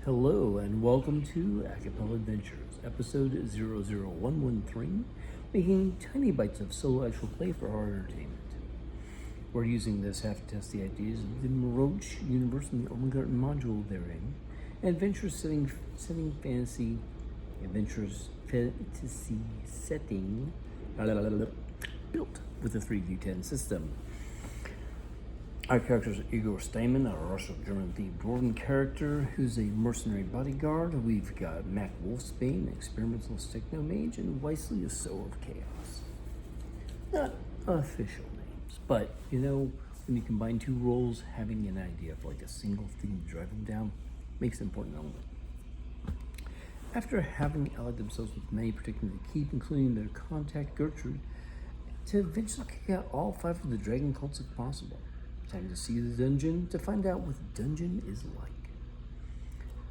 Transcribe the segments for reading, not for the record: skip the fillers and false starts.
Hello and welcome to Acapella Adventures, episode 00113, making tiny bites of solo actual play for our entertainment. We're using this half to test the ideas of the Meroch universe and the Ormegarten Module therein, an adventurous setting fantasy, adventurous fantasy setting, built with a 3d10 system. Our characters are Igor Steinmann, a Russo-German themed Dwarven character who's a mercenary bodyguard. We've got Mac Wolfsbane, Experimentalist Technomage, and Wyesley, a Sower of Chaos. Not official names, but when you combine two roles, having an idea of like a single thing to drive them down makes an important element. After having allied themselves with many predicting to keep, including their contact Gertrude, to eventually kick out all 5 of the dragon cults if possible. Time to see the dungeon to find out what the dungeon is like.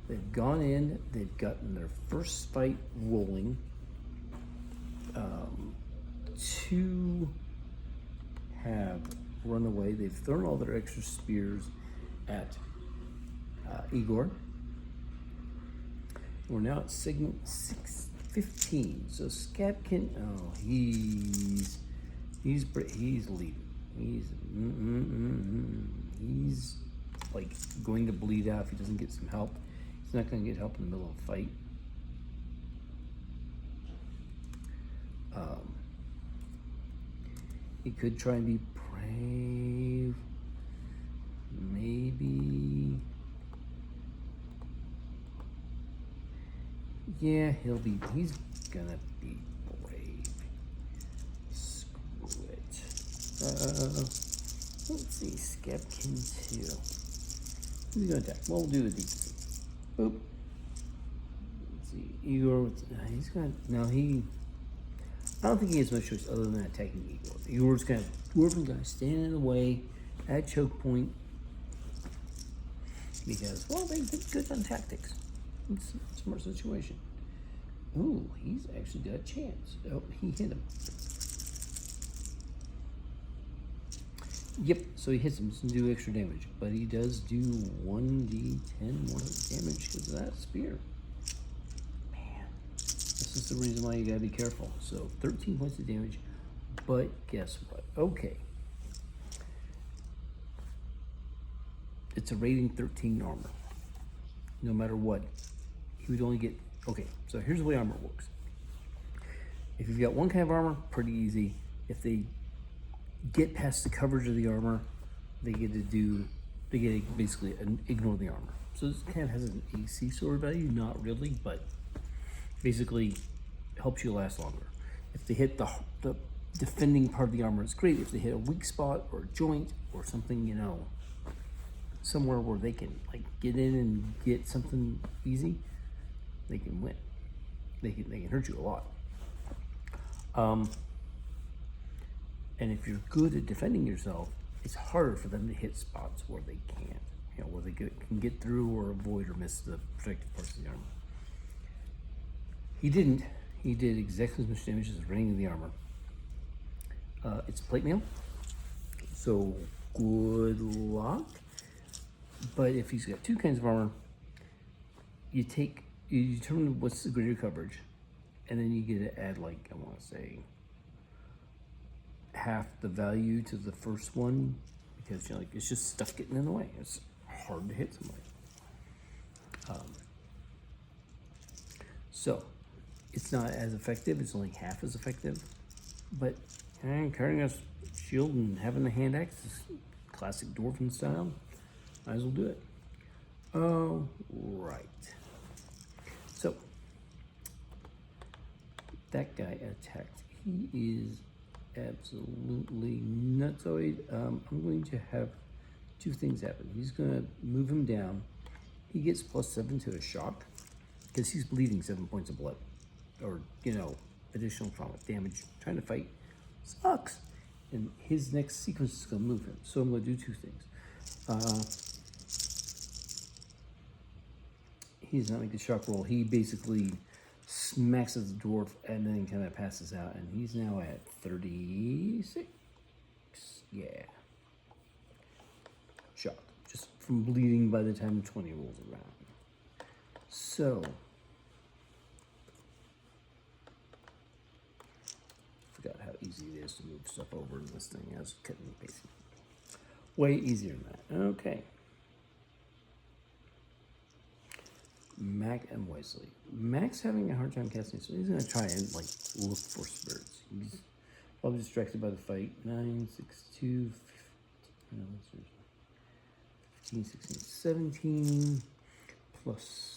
They've gone in, they've gotten their first fight rolling. 2 have run away. They've thrown all their extra spears at Igor. We're now at segment 615. So Scabkin, he's leaving. He's like going to bleed out if he doesn't get some help. He's not going to get help in the middle of a fight. He could try and be brave. Maybe. Yeah, he's gonna be brave. Screw it. Let's see, Scabkin 2. Who's gonna attack? Well, we'll do a DC. Boop. Let's see, Igor, he's gonna, I don't think he has much choice other than attacking Igor. Igor's gonna, Dwarven guy standing in the way at choke point because, well, they did good on tactics. It's a smart situation. Ooh, he's actually got a chance. Oh, he hit him. Yep, so he hits him, doesn't do extra damage, but he does do 1d10 more damage because of that spear. Man, this is the reason why you gotta be careful. So 13 points of damage, but guess what? Okay. It's a rating 13 armor. No matter what, he would only get, okay, so here's the way armor works. If you've got one kind of armor, pretty easy. If they get past the coverage of the armor, they get to basically ignore the armor. So this kind of has an AC sort of value, not really, but basically helps you last longer. If they hit the defending part of the armor, it's great. If they hit a weak spot or a joint or something, somewhere where they can like get in and get something easy, they can win. They can hurt you a lot. And if you're good at defending yourself, it's harder for them to hit spots where they can't, where they can get through or avoid or miss the protective parts of the armor. He didn't. He did exactly as much damage as the rating of the armor. It's plate mail, so good luck. But if he's got 2 kinds of armor, you determine what's the greater coverage, and then you get to add, like, I want to say half the value to the first one because it's just stuff getting in the way. It's hard to hit somebody. So it's not as effective. It's only half as effective. But carrying a shield and having the hand axe is classic Dwarven style. Might as well do it. Oh, right. So that guy attacked. He is absolutely nutsoid. I'm going to have 2 things happen. He's going to move him down. He gets +7 to a shock because he's bleeding 7 points of blood, or additional trauma damage. Trying to fight sucks, and his next sequence is going to move him. So I'm going to do 2 things. He's not making a shock roll. He basically smacks at the dwarf and then kind of passes out, and he's now at 36. Yeah. Shock. Just from bleeding by the time 20 rolls around. So, forgot how easy it is to move stuff over in this thing as cutting and pasting. Way easier than that. Okay. Mac and Wyesley. Mac's having a hard time casting, so he's gonna try and like look for spirits. He's probably distracted by the fight. 9, 6, 2, 15, 16, 17 plus.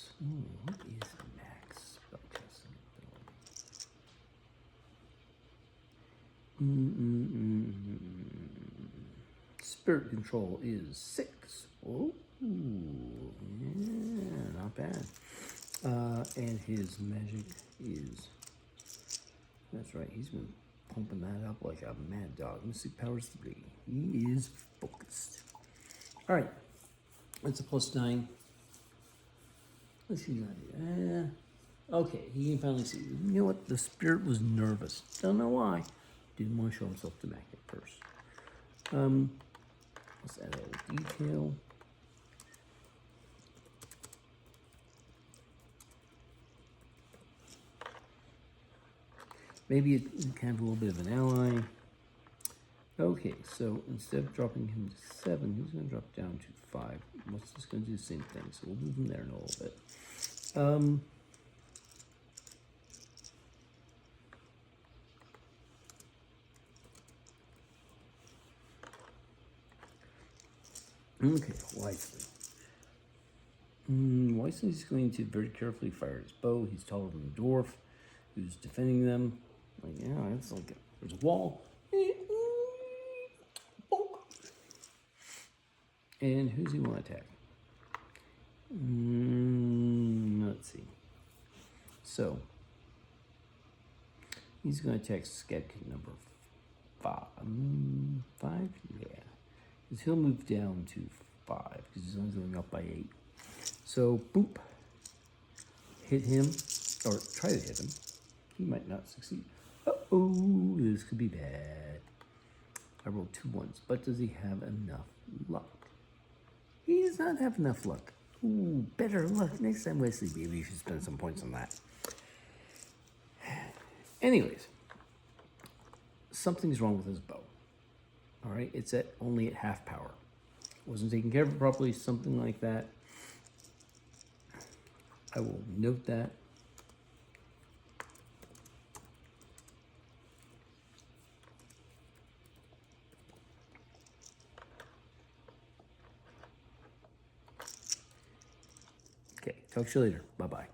What is Mac's spellcasting ability? Spirit control is 6. Oh, yeah, not bad. And his magic is, that's right, he's been pumping that up like a mad dog. Mystic powers 3. He is focused. All right, it's a +9. Let's see. Okay, he can finally see. You know what? The spirit was nervous. Don't know why. Didn't want to show himself to Mac at first. Let's add a detail. Maybe it can have a little bit of an ally. Okay, so instead of dropping him to 7, he's going to drop down to 5. What's this going to do the same thing? So we'll move him there in a little bit. Okay, Wyesley. Wyesley's going to very carefully fire his bow. He's taller than the dwarf who's defending them. Like, yeah, it's like there's a wall. And who's he want to attack? Let's see. So he's going to attack Scat Kid number 5. 5? Yeah. Because he'll move down to 5 because he's only going up by 8. So boop. Hit him, or try to hit him. He might not succeed. Uh-oh, this could be bad. I rolled 2 ones, but does he have enough luck? He does not have enough luck. Ooh, better luck. Next time, Wyesley, maybe you should spend some points on that. Anyways, something's wrong with his bow. All right, it's only at half power. Wasn't taking care of it properly, something like that. I will note that. Okay, talk to you later. Bye-bye.